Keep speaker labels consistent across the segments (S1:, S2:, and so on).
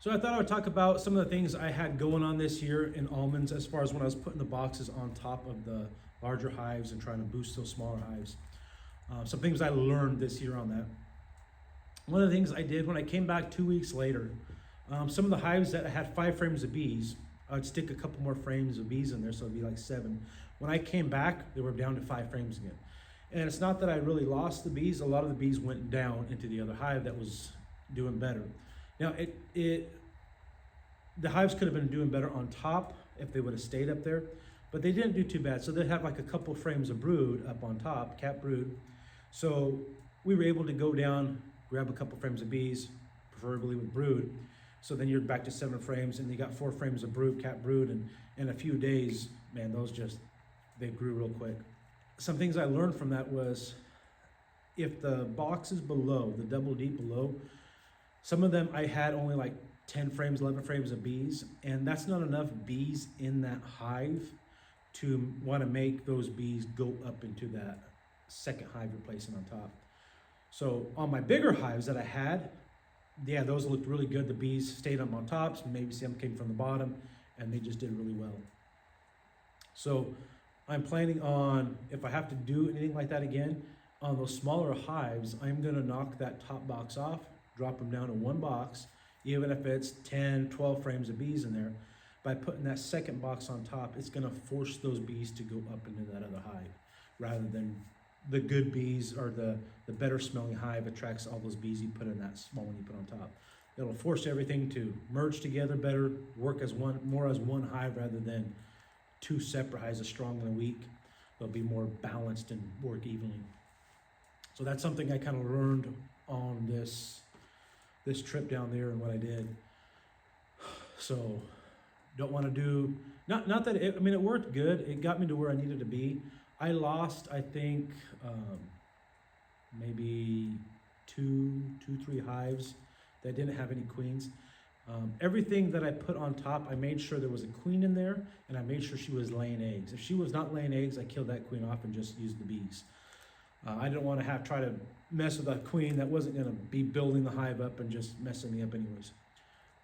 S1: So I thought I would talk about some of the things I had going on this year in almonds as far as when I was putting the boxes on top of the larger hives and trying to boost those smaller hives. Some things I learned this year on that. One of the things I did when I came back 2 weeks later, some of the hives that had 5 frames of bees, I'd stick a couple more frames of bees in there, so it'd be like 7. When I came back, they were down to 5 frames again. And it's not that I really lost the bees. A lot of the bees went down into the other hive that was doing better. Now, the hives could have been doing better on top if they would have stayed up there, but they didn't do too bad. So they'd have like a couple frames of brood up on top, cap brood. So we were able to go down, grab a couple frames of bees, preferably with brood. So then you're back to 7 frames, and you got 4 frames of brood, cap brood, and in a few days, man, they grew real quick. Some things I learned from that was if the box is below, the double deep below, some of them I had only like 10 frames, 11 frames of bees, and that's not enough bees in that hive to want to make those bees go up into that second hive you're placing on top. So on my bigger hives that I had, yeah, those looked really good. The bees stayed up on top, so maybe some came from the bottom, and they just did really well. So I'm planning on, if I have to do anything like that again, on those smaller hives, I'm gonna knock that top box off, drop them down to 1 box, even if it's 10, 12 frames of bees in there. By putting that second box on top, it's gonna force those bees to go up into that other hive, rather than the good bees or the better smelling hive attracts all those bees you put in that small one you put on top. It'll force everything to merge together better, work as more as one hive rather than 2 separate hives, a strong and a weak. They'll be more balanced and work evenly. So that's something I kind of learned on this trip down there and what I did. So don't want to do, not that it, I mean, it worked good. It got me to where I needed to be. I lost, I think, maybe 3 hives that didn't have any queens. Everything that I put on top, I made sure there was a queen in there, and I made sure she was laying eggs. If she was not laying eggs, I killed that queen off and just used the bees. I didn't want to try to mess with a queen that wasn't going to be building the hive up and just messing me up anyways.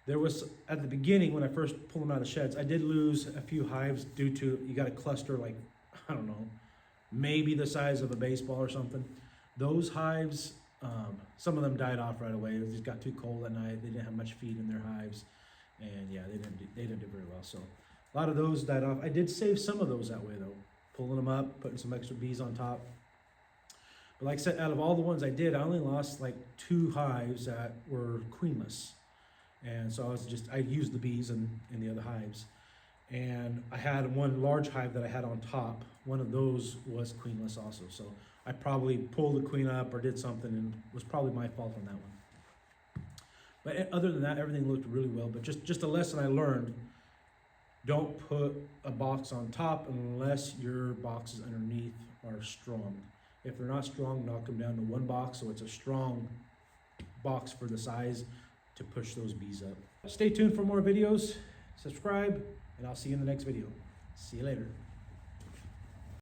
S1: There was, at the beginning, when I first pulled them out of the sheds, I did lose a few hives due to, you got a cluster like, I don't know, maybe the size of a baseball or something. Those hives, some of them died off right away. It just got too cold at night. They didn't have much feed in their hives, and yeah, they didn't do very well. So a lot of those died off. I did save some of those that way though, pulling them up, putting some extra bees on top. But like I said, out of all the ones I did, I only lost like 2 hives that were queenless, and so I used the bees in the other hives. And I had 1 large hive that I had on top. One of those was queenless also. So I probably pulled the queen up or did something, and it was probably my fault on that one. But other than that, everything looked really well. But just a lesson I learned, don't put a box on top unless your boxes underneath are strong. If they're not strong, knock them down to 1 box so it's a strong box for the size to push those bees up. Stay tuned for more videos, subscribe, and I'll see you in the next video. See you later.